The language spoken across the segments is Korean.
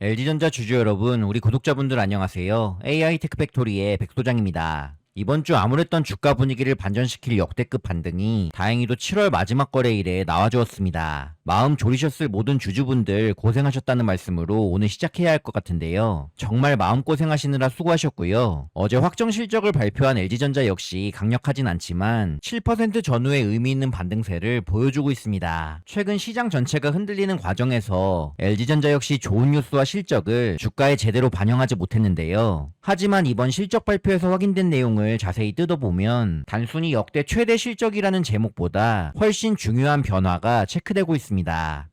LG전자 주주 여러분, 우리 구독자분들 안녕하세요. AI 테크팩토리의 백소장입니다. 이번 주 암울했던 주가 분위기를 반전시킬 역대급 반등이 다행히도 7월 마지막 거래일에 나와주었습니다. 마음 졸이셨을 모든 주주분들 고생하셨다는 말씀으로 오늘 시작해야 할 것 같은데요. 정말 마음고생하시느라 수고하셨고요. 어제 확정 실적을 발표한 LG전자 역시 강력하진 않지만 7% 전후의 의미 있는 반등세를 보여주고 있습니다. 최근 시장 전체가 흔들리는 과정에서 LG전자 역시 좋은 뉴스와 실적을 주가에 제대로 반영하지 못했는데요. 하지만 이번 실적 발표에서 확인된 내용을 자세히 뜯어보면 단순히 역대 최대 실적이라는 제목보다 훨씬 중요한 변화가 체크되고 있습니다.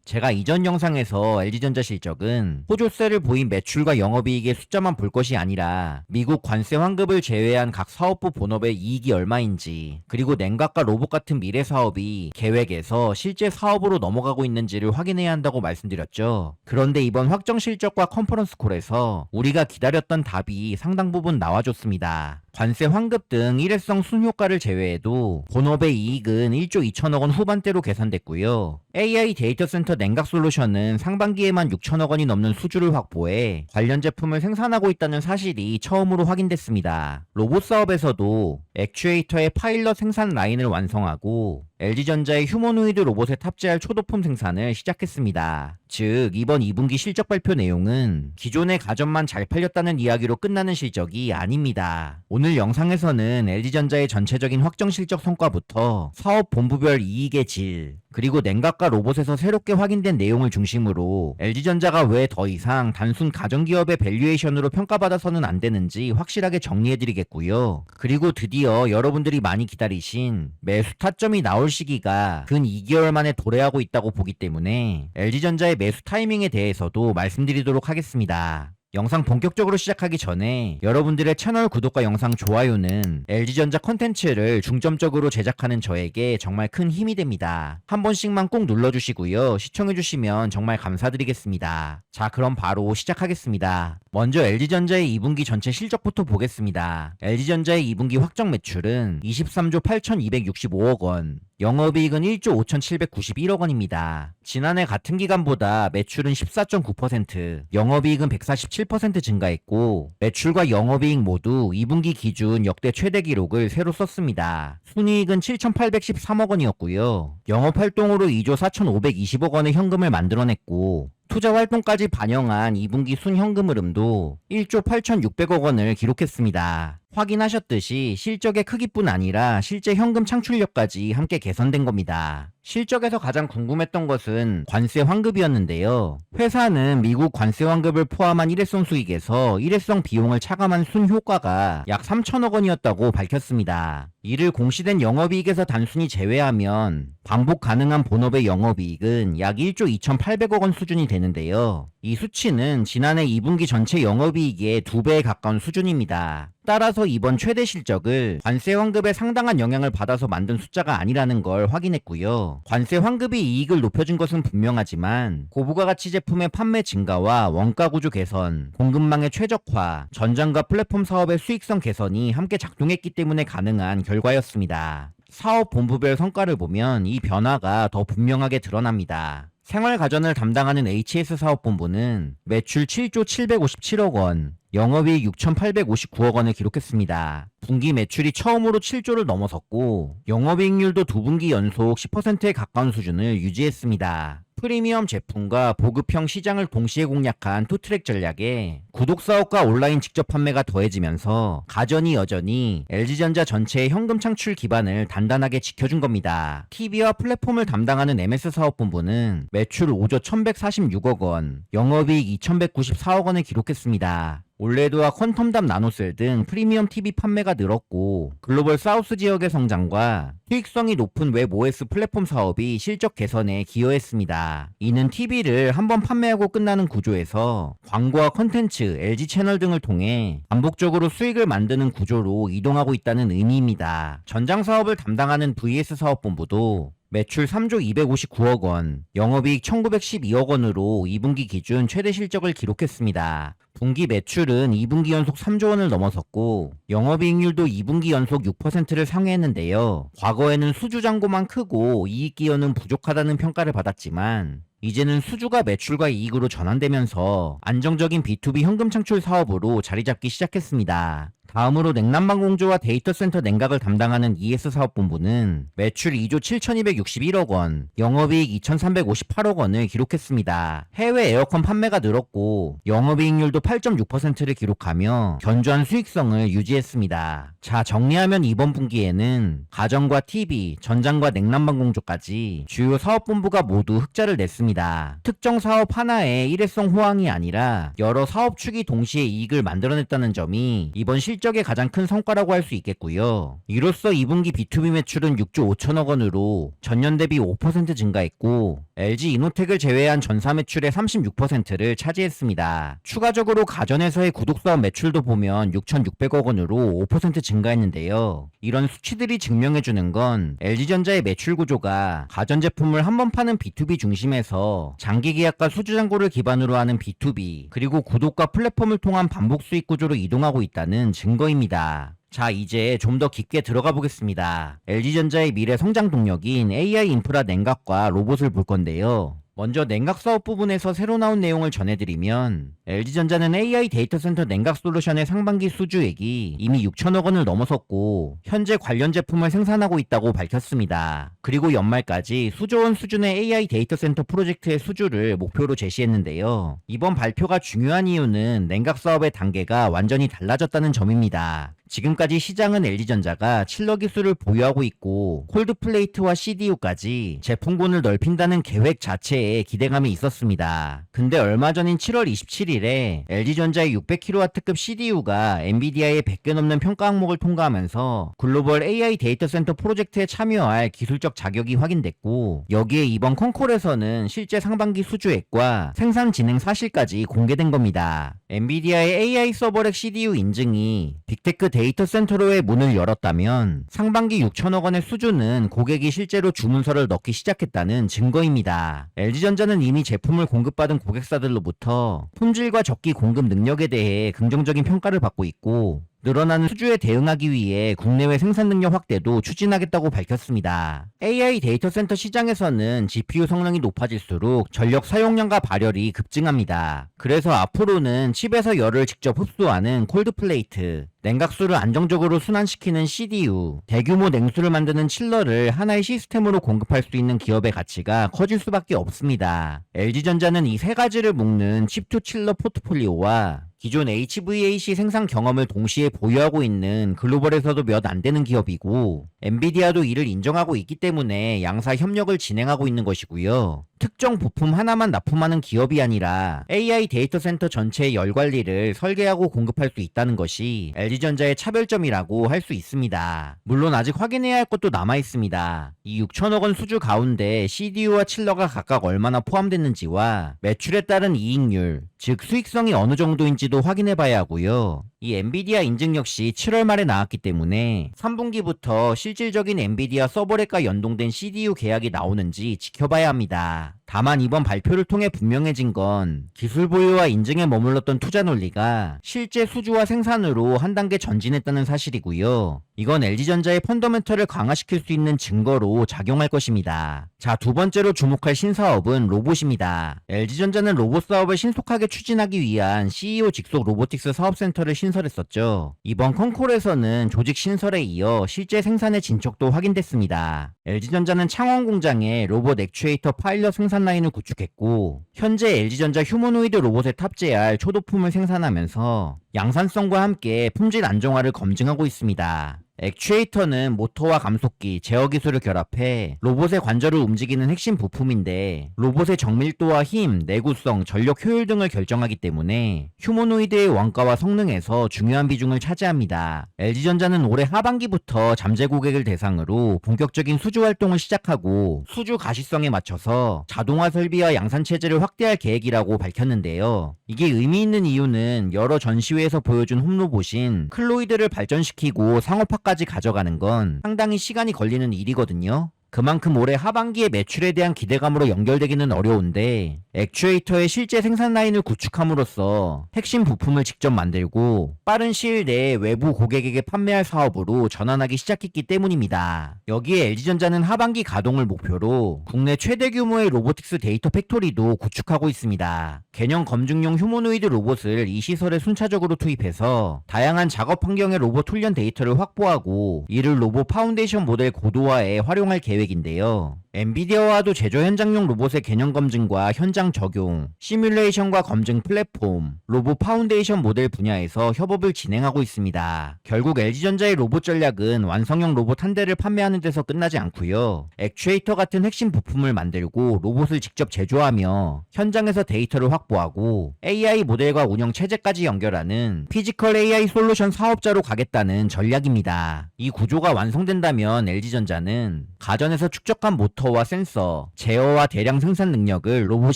제가 이전 영상에서 LG전자 실적은 호조세를 보인 매출과 영업이익의 숫자만 볼 것이 아니라 미국 관세 환급을 제외한 각 사업부 본업의 이익이 얼마인지, 그리고 냉각과 로봇 같은 미래 사업이 계획에서 실제 사업으로 넘어가고 있는지를 확인해야 한다고 말씀드렸죠. 그런데 이번 확정 실적과 컨퍼런스 콜에서 우리가 기다렸던 답이 상당 부분 나와줬습니다. 관세 환급 등 일회성 순효과를 제외해도 본업의 이익은 1조 2천억 원 후반대로 계산됐고요. AI 데이터 센터 냉각 솔루션은 상반기에만 6천억 원이 넘는 수주를 확보해 관련 제품을 생산하고 있다는 사실이 처음으로 확인됐습니다. 로봇 사업에서도 액추에이터의 파일럿 생산 라인을 완성하고 LG전자의 휴머노이드 로봇에 탑재할 초도품 생산을 시작했습니다. 즉, 이번 2분기 실적 발표 내용은 기존의 가전만 잘 팔렸다는 이야기로 끝나는 실적이 아닙니다. 오늘 영상에서는 LG전자의 전체적인 확정 실적 성과부터 사업 본부별 이익의 질, 그리고 냉각과 로봇에서 새롭게 확인된 내용을 중심으로 LG전자가 왜 더 이상 단순 가전기업의 밸류에이션으로 평가받아서는 안 되는지 확실하게 정리해드리겠고요. 그리고 드디어 여러분들이 많이 기다리신 매수 타점이 나올 시기가 근 2개월 만에 도래하고 있다고 보기 때문에 LG전자의 매수 타이밍에 대해서도 말씀드리도록 하겠습니다. 영상 본격적으로 시작하기 전에 여러분들의 채널 구독과 영상 좋아요는 LG전자 콘텐츠를 중점적으로 제작하는 저에게 정말 큰 힘이 됩니다. 한 번씩만 꼭 눌러주시고요. 시청해주시면 정말 감사드리겠습니다. 자, 그럼 바로 시작하겠습니다. 먼저 LG전자의 2분기 전체 실적부터 보겠습니다. LG전자의 2분기 확정 매출은 23조 8,265억 원, 영업이익은 1조 5,791억 원입니다. 지난해 같은 기간보다 매출은 14.9%, 영업이익은 147% 증가했고 매출과 영업이익 모두 2분기 기준 역대 최대 기록을 새로 썼습니다. 순이익은 7,813억 원이었고요. 영업활동으로 2조 4,520억 원의 현금을 만들어냈고 투자 활동까지 반영한 2분기 순현금 흐름도 1조 8,600억 원을 기록했습니다. 확인하셨듯이 실적의 크기뿐 아니라 실제 현금 창출력까지 함께 개선된 겁니다. 실적에서 가장 궁금했던 것은 관세 환급이었는데요. 회사는 미국 관세 환급을 포함한 일회성 수익에서 일회성 비용을 차감한 순효과가 약 3천억 원이었다고 밝혔습니다. 이를 공시된 영업이익에서 단순히 제외하면 반복 가능한 본업의 영업이익은 약 1조 2,800억 원 수준이 되는데요. 이 수치는 지난해 2분기 전체 영업이익의 2배에 가까운 수준입니다. 따라서 이번 최대 실적을 관세 환급에 상당한 영향을 받아서 만든 숫자가 아니라는 걸 확인했고요. 관세 환급이 이익을 높여준 것은 분명하지만 고부가 가치 제품의 판매 증가와 원가 구조 개선, 공급망의 최적화, 전장과 플랫폼 사업의 수익성 개선이 함께 작동했기 때문에 가능한 결과였습니다. 사업 본부별 성과를 보면 이 변화가 더 분명하게 드러납니다. 생활가전을 담당하는 HS 사업본부는 매출 7조 757억 원, 영업이익 6,859억 원을 기록했습니다. 분기 매출이 처음으로 7조를 넘어섰고 영업이익률도 2분기 연속 10%에 가까운 수준을 유지했습니다. 프리미엄 제품과 보급형 시장을 동시에 공략한 투트랙 전략에 구독사업과 온라인 직접 판매가 더해지면서 가전이 여전히 LG전자 전체의 현금 창출 기반을 단단하게 지켜준 겁니다. TV와 플랫폼을 담당하는 MS 사업본부는 매출 5조 1,146억 원, 영업이익 2,194억 원을 기록했습니다. 올레드와 퀀텀담 나노셀 등 프리미엄 TV 판매가 늘었고 글로벌 사우스 지역의 성장과 수익성이 높은 웹 OS 플랫폼 사업이 실적 개선에 기여했습니다. 이는 TV를 한번 판매하고 끝나는 구조에서 광고와 콘텐츠, LG 채널 등을 통해 반복적으로 수익을 만드는 구조로 이동하고 있다는 의미입니다. 전장 사업을 담당하는 VS 사업본부도 매출 3조 259억 원, 영업이익 1,912억 원으로 2분기 기준 최대 실적을 기록했습니다. 분기 매출은 2분기 연속 3조 원을 넘어섰고 영업이익률도 2분기 연속 6%를 상회했는데요. 과거에는 수주잔고만 크고 이익 기여는 부족하다는 평가를 받았지만 이제는 수주가 매출과 이익으로 전환되면서 안정적인 B2B 현금 창출 사업으로 자리 잡기 시작했습니다. 다음으로 냉난방 공조와 데이터 센터 냉각을 담당하는 ES 사업본부는 매출 2조 7,261억 원, 영업이익 2,358억 원을 기록했습니다. 해외 에어컨 판매가 늘었고 영업이익률도 8.6%를 기록하며 견조한 수익성을 유지했습니다. 자, 정리하면 이번 분기에는 가전과 TV, 전장과 냉난방 공조까지 주요 사업본부가 모두 흑자를 냈습니다. 특정 사업 하나의 일회성 호황이 아니라 여러 사업축이 동시에 이익을 만들어냈다는 점이 이번 실적의 가장 큰 성과라고 할 수 있겠고요. 이로써 2분기 B2B 매출은 6조 5천억 원으로 전년 대비 5% 증가했고 LG 이노텍을 제외한 전사 매출의 36%를 차지했습니다. 추가적으로 가전에서의 구독사업 매출도 보면 6,600억 원으로 5% 증가했는데요. 이런 수치들이 증명해주는 건 LG전자의 매출 구조가 가전제품을 한 번 파는 B2B 중심에서 장기 계약과 수주 잔고를 기반으로 하는 B2B 그리고 구독과 플랫폼을 통한 반복 수익 구조로 이동하고 있다는 증거입니다. 자, 이제 좀 더 깊게 들어가 보겠습니다. LG전자의 미래 성장 동력인 AI 인프라 냉각과 로봇을 볼 건데요. 먼저 냉각 사업 부분에서 새로 나온 내용을 전해드리면 LG전자는 AI 데이터 센터 냉각 솔루션의 상반기 수주액이 이미 6천억 원을 넘어섰고 현재 관련 제품을 생산하고 있다고 밝혔습니다. 그리고 연말까지 수조 원 수준의 AI 데이터 센터 프로젝트의 수주를 목표로 제시했는데요. 이번 발표가 중요한 이유는 냉각 사업의 단계가 완전히 달라졌다는 점입니다. 지금까지 시장은 LG전자가 칠러 기술을 보유하고 있고 콜드플레이트와 CDU까지 제품군을 넓힌다는 계획 자체에 기대감이 있었습니다. 근데 얼마 전인 7월 27일에 LG전자의 600kW급 CDU가 엔비디아의 100개 넘는 평가 항목을 통과하면서 글로벌 AI 데이터 센터 프로젝트에 참여할 기술적 자격이 확인됐고 여기에 이번 컨콜에서는 실제 상반기 수주액과 생산 진행 사실까지 공개된 겁니다. 엔비디아의 AI 서버렉 CDU 인증이 빅테크 데이터 센터로의 문을 열었다면 상반기 6천억 원의 수주는 고객이 실제로 주문서를 넣기 시작했다는 증거입니다. LG전자는 이미 제품을 공급받은 고객사들로부터 품질과 적기 공급 능력에 대해 긍정적인 평가를 받고 있고 늘어나는 수주에 대응하기 위해 국내외 생산 능력 확대도 추진하겠다고 밝혔습니다. AI 데이터 센터 시장에서는 GPU 성능이 높아질수록 전력 사용량과 발열이 급증합니다. 그래서 앞으로는 칩에서 열을 직접 흡수하는 콜드플레이트, 냉각수를 안정적으로 순환시키는 CDU, 대규모 냉수를 만드는 칠러를 하나의 시스템으로 공급할 수 있는 기업의 가치가 커질 수밖에 없습니다. LG전자는 이 세 가지를 묶는 칩2 칠러 포트폴리오와 기존 HVAC 생산 경험을 동시에 보유하고 있는 글로벌에서도 몇 안 되는 기업이고 엔비디아도 이를 인정하고 있기 때문에 양사 협력을 진행하고 있는 것이고요. 특정 부품 하나만 납품하는 기업이 아니라 AI 데이터 센터 전체의 열 관리를 설계하고 공급할 수 있다는 것이 LG전자의 차별점이라고 할 수 있습니다. 물론 아직 확인해야 할 것도 남아 있습니다. 이 6천억 원 수주 가운데 CDU와 칠러가 각각 얼마나 포함됐는지와 매출에 따른 이익률, 즉 수익성이 어느 정도인지도 확인해 봐야 하고요. 이 엔비디아 인증 역시 7월 말에 나왔기 때문에 3분기부터 실질적인 엔비디아 서버렉과 연동된 CDU 계약이 나오는지 지켜봐야 합니다. 다만 이번 발표를 통해 분명해진 건 기술 보유와 인증에 머물렀던 투자 논리가 실제 수주와 생산으로 한 단계 전진했다는 사실이고요. 이건 LG전자의 펀더멘털을 강화시킬 수 있는 증거로 작용할 것입니다. 자, 두 번째로 주목할 신사업은 로봇입니다. LG전자는 로봇 사업을 신속하게 추진하기 위한 CEO 직속 로보틱스 사업센터를 신설했었죠. 이번 컨콜에서는 조직 신설에 이어 실제 생산의 진척도 확인됐습니다. LG전자는 창원 공장에 로봇 액추에이터 파일럿 생산 라인을 구축했고 현재 LG전자 휴머노이드 로봇에 탑재할 초도품을 생산하면서 양산성과 함께 품질 안정화를 검증하고 있습니다. 액추에이터는 모터와 감속기, 제어 기술을 결합해 로봇의 관절을 움직이는 핵심 부품인데 로봇의 정밀도와 힘, 내구성, 전력 효율 등을 결정하기 때문에 휴머노이드의 원가와 성능에서 중요한 비중을 차지합니다. LG전자는 올해 하반기부터 잠재 고객을 대상으로 본격적인 수주 활동을 시작하고 수주 가시성에 맞춰서 자동화 설비와 양산 체제를 확대할 계획이라고 밝혔는데요. 이게 의미 있는 이유는 여러 전시회에서 보여준 홈로봇인 클로이드를 발전시키고 상업화까지 가져가는 건 상당히 시간이 걸리는 일이거든요. 그만큼 올해 하반기의 매출에 대한 기대감으로 연결되기는 어려운데 액추에이터의 실제 생산 라인을 구축함으로써 핵심 부품을 직접 만들고 빠른 시일 내에 외부 고객에게 판매할 사업으로 전환하기 시작했기 때문입니다. 여기에 LG전자는 하반기 가동을 목표로 국내 최대 규모의 로보틱스 데이터 팩토리도 구축하고 있습니다. 개념 검증용 휴머노이드 로봇을 이 시설에 순차적으로 투입해서 다양한 작업 환경의 로봇 훈련 데이터를 확보하고 이를 로봇 파운데이션 모델 고도화에 활용할 계획인데요. 엔비디아와도 제조 현장용 로봇의 개념 검증과 현장 적용, 시뮬레이션과 검증 플랫폼, 로봇 파운데이션 모델 분야에서 협업을 진행하고 있습니다. 결국 LG전자의 로봇 전략은 완성형 로봇 한 대를 판매하는 데서 끝나지 않고요. 액추에이터 같은 핵심 부품을 만들고 로봇을 직접 제조하며 현장에서 데이터를 확보하고 AI 모델과 운영 체제까지 연결하는 피지컬 AI 솔루션 사업자로 가겠다는 전략입니다. 이 구조가 완성된다면 LG전자는 가전에서 축적한 모터와 센서, 제어와 대량 생산 능력을 로봇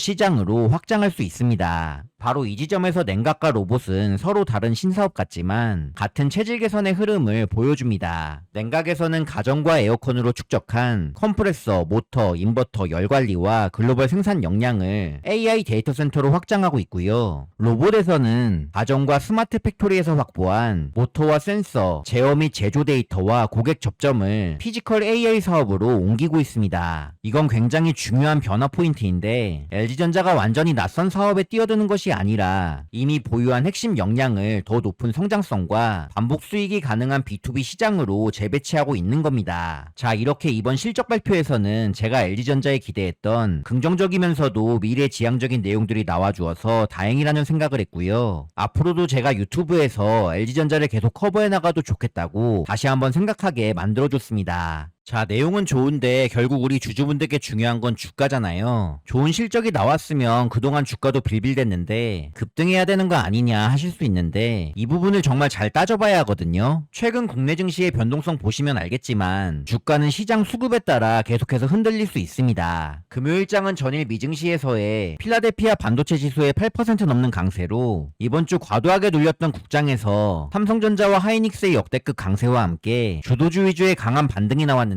시장으로 확장할 수 있습니다. 바로 이 지점에서 냉각과 로봇은 서로 다른 신사업 같지만 같은 체질 개선의 흐름을 보여줍니다. 냉각에서는 가전과 에어컨으로 축적한 컴프레서, 모터, 인버터, 열관리와 글로벌 생산 역량을 AI 데이터 센터로 확장하고 있고요. 로봇에서는 가전과 스마트 팩토리에서 확보한 모터와 센서, 제어 및 제조 데이터와 고객 접점을 피지컬 AI 사업으로 옮기고 있습니다. 이건 굉장히 중요한 변화 포인트인데 LG전자가 완전히 낯선 사업에 뛰어드는 것이 아니라 이미 보유한 핵심 역량을 더 높은 성장성과 반복 수익이 가능한 B2B 시장으로 재배치하고 있는 겁니다. 자, 이렇게 이번 실적 발표에서는 제가 LG전자에 기대했던 긍정적이면서도 미래지향적인 내용들이 나와주어서 다행이라는 생각을 했고요. 앞으로도 제가 유튜브에서 LG전자를 계속 커버해 나가도 좋겠다고 다시 한번 생각하게 만들어줬습니다. 자, 내용은 좋은데 결국 우리 주주분들께 중요한 건 주가잖아요. 좋은 실적이 나왔으면 그동안 주가도 빌빌댔는데 급등해야 되는 거 아니냐 하실 수 있는데 이 부분을 정말 잘 따져봐야 하거든요. 최근 국내 증시의 변동성 보시면 알겠지만 주가는 시장 수급에 따라 계속해서 흔들릴 수 있습니다. 금요일장은 전일 미증시에서의 필라델피아 반도체 지수의 8% 넘는 강세로 이번 주 과도하게 눌렸던 국장에서 삼성전자와 하이닉스의 역대급 강세와 함께 주도주 위주의 강한 반등이 나왔는데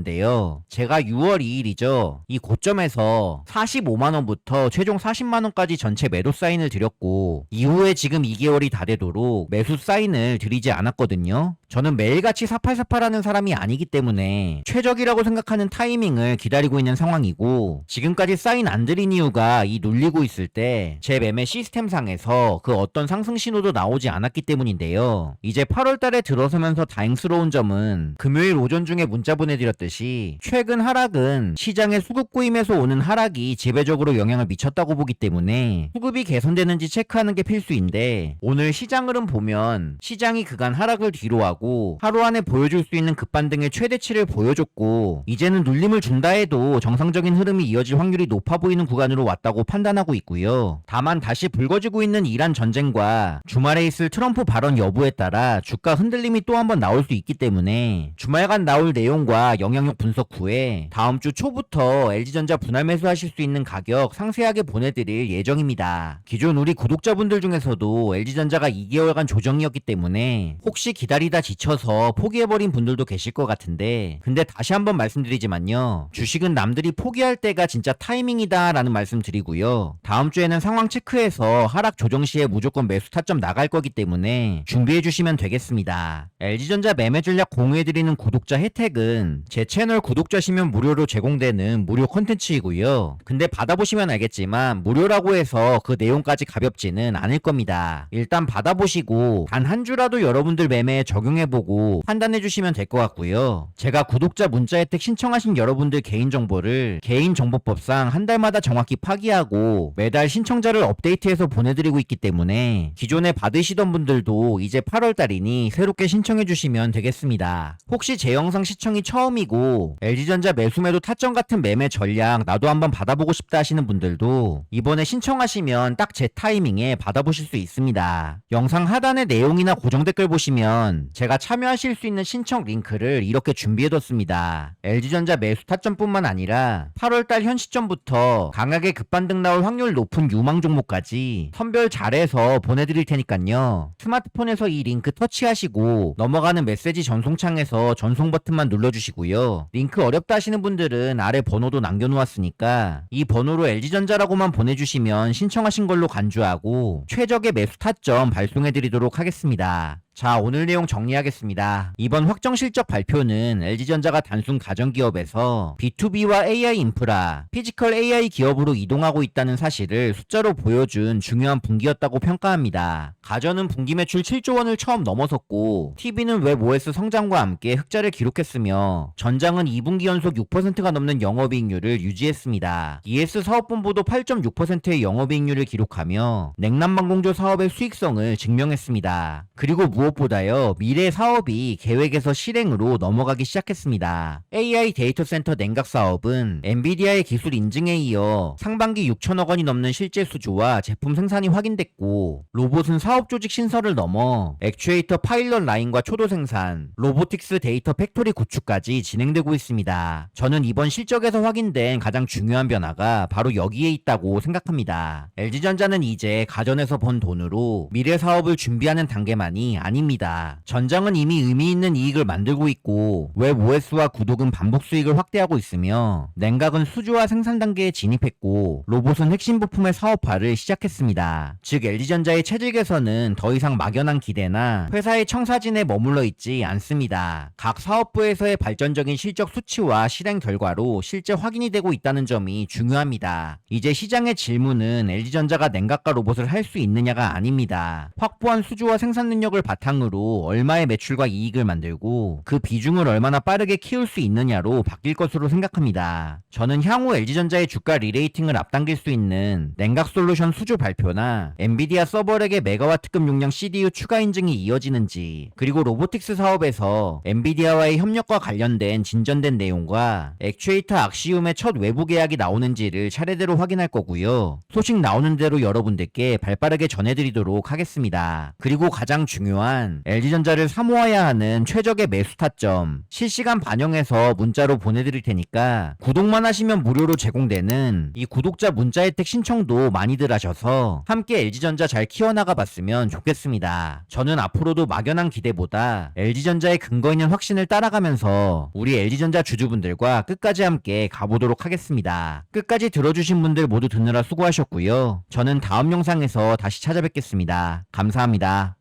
제가 6월 2일이죠. 이 고점에서 45만원부터 최종 40만원까지 전체 매도 사인을 드렸고 이후에 지금 2개월이 다 되도록 매수 사인을 드리지 않았거든요. 저는 매일같이 4848하는 사람이 아니기 때문에 최적이라고 생각하는 타이밍을 기다리고 있는 상황이고 지금까지 사인 안 드린 이유가 이 눌리고 있을 때 제 매매 시스템상에서 그 어떤 상승 신호도 나오지 않았기 때문인데요. 이제 8월달에 들어서면서 다행스러운 점은 금요일 오전 중에 문자 보내드렸듯이 최근 하락은 시장의 수급 고임에서 오는 하락이 지배적으로 영향을 미쳤다고 보기 때문에 수급이 개선되는지 체크하는 게 필수인데 오늘 시장 흐름 보면 시장이 그간 하락을 뒤로하고 하루 안에 보여줄 수 있는 급반등의 최대치를 보여줬고 이제는 눌림을 준다 해도 정상적인 흐름이 이어질 확률이 높아 보이는 구간으로 왔다고 판단하고 있고요. 다만 다시 불거지고 있는 이란 전쟁과 주말에 있을 트럼프 발언 여부에 따라 주가 흔들림이 또 한번 나올 수 있기 때문에 주말간 나올 내용과 영향력 분석 후에 다음 주 초부터 LG전자 분할 매수하실 수 있는 가격 상세하게 보내드릴 예정입니다. 기존 우리 구독자분들 중에서도 LG전자가 2개월간 조정이었기 때문에 혹시 기다리다 지쳐서 포기해버린 분들도 계실 것 같은데 근데 다시 한번 말씀드리지만요. 주식은 남들이 포기할 때가 진짜 타이밍이다 라는 말씀 드리고요. 다음 주에는 상황 체크해서 하락 조정 시에 무조건 매수 타점 나갈 거기 때문에 준비해 주시면 되겠습니다. LG전자 매매 전략 공유해드리는 구독자 혜택은 제 채널 구독자시면 무료로 제공되는 무료 콘텐츠이고요. 근데 받아보시면 알겠지만 무료라고 해서 그 내용까지 가볍지는 않을 겁니다. 일단 받아보시고 단 한 주라도 여러분들 매매에 적용해보고 판단해주시면 될 것 같고요. 제가 구독자 문자 혜택 신청하신 여러분들 개인정보를 개인정보법상 한 달마다 정확히 파기하고 매달 신청자를 업데이트해서 보내드리고 있기 때문에 기존에 받으시던 분들도 이제 8월달이니 새롭게 신청해주시면 되겠습니다. 혹시 제 영상 시청이 처음이고 LG전자 매수매도 타점 같은 매매 전략 나도 한번 받아보고 싶다 하시는 분들도 이번에 신청하시면 딱 제 타이밍에 받아보실 수 있습니다. 영상 하단의 내용이나 고정 댓글 보시면 제가 제가 참여하실 수 있는 신청 링크를 이렇게 준비해뒀습니다. LG전자 매수 타점뿐만 아니라 8월달 현 시점부터 강하게 급반등 나올 확률 높은 유망 종목까지 선별 잘해서 보내드릴 테니까요. 스마트폰에서 이 링크 터치하시고 넘어가는 메시지 전송창에서 전송 버튼만 눌러주시고요. 링크 어렵다 하시는 분들은 아래 번호도 남겨놓았으니까 이 번호로 LG전자라고만 보내주시면 신청하신 걸로 간주하고 최적의 매수 타점 발송해드리도록 하겠습니다. 자, 오늘 내용 정리하겠습니다. 이번 확정 실적 발표는 LG전자가 단순 가전기업에서 B2B와 AI 인프라, 피지컬 AI 기업으로 이동하고 있다는 사실을 숫자로 보여준 중요한 분기였다고 평가합니다. 가전은 분기 매출 7조 원을 처음 넘어섰고 TV는 웹 OS 성장과 함께 흑자를 기록했으며 전장은 2분기 연속 6%가 넘는 영업이익률을 유지했습니다. ES 사업본부도 8.6%의 영업이익률을 기록하며 냉난방공조 사업의 수익성을 증명했습니다. 그리고 무엇보다요, 미래 사업이 계획에서 실행으로 넘어가기 시작했습니다. AI 데이터 센터 냉각 사업은 엔비디아의 기술 인증에 이어 상반기 6천억 원이 넘는 실제 수주와 제품 생산이 확인됐고, 로봇은 사업 조직 신설을 넘어 액추에이터 파일럿 라인과 초도 생산, 로보틱스 데이터 팩토리 구축까지 진행되고 있습니다. 저는 이번 실적에서 확인된 가장 중요한 변화가 바로 여기에 있다고 생각합니다. LG전자는 이제 가전에서 번 돈으로 미래 사업을 준비하는 단계만이 아닙니다. 전장은 이미 의미 있는 이익을 만들고 있고 웹 OS와 구독은 반복 수익을 확대하고 있으며 냉각은 수주와 생산 단계에 진입했고 로봇은 핵심 부품의 사업화를 시작했습니다. 즉 LG전자의 체질 개선은 더 이상 막연한 기대나 회사의 청사진에 머물러 있지 않습니다. 각 사업부에서의 발전적인 실적 수치와 실행 결과로 실제 확인이 되고 있다는 점이 중요합니다. 이제 시장의 질문은 LG전자가 냉각과 로봇을 할 수 있느냐가 아닙니다. 확보한 수주와 생산 능력을 바탕으로 얼마의 매출과 이익을 만들고 그 비중을 얼마나 빠르게 키울 수 있느냐로 바뀔 것으로 생각합니다. 저는 향후 LG전자의 주가 리레이팅을 앞당길 수 있는 냉각 솔루션 수주 발표나 엔비디아 서버렉의 메가와트급 용량 CDU 추가 인증이 이어지는지, 그리고 로보틱스 사업에서 엔비디아와의 협력과 관련된 진전된 내용과 액추에이터 악시움의 첫 외부 계약이 나오는지를 차례대로 확인할 거고요. 소식 나오는 대로 여러분들께 발빠르게 전해드리도록 하겠습니다. 그리고 가장 중요한 LG전자를 사모해야 하는 최적의 매수 타점 실시간 반영해서 문자로 보내드릴 테니까 구독만 하시면 무료로 제공되는 이 구독자 문자 혜택 신청도 많이들 하셔서 함께 LG전자 잘 키워나가 봤으면 좋겠습니다. 저는 앞으로도 막연한 기대보다 LG전자의 근거 있는 확신을 따라가면서 우리 LG전자 주주분들과 끝까지 함께 가보도록 하겠습니다. 끝까지 들어주신 분들 모두 듣느라 수고하셨고요. 저는 다음 영상에서 다시 찾아뵙겠습니다. 감사합니다.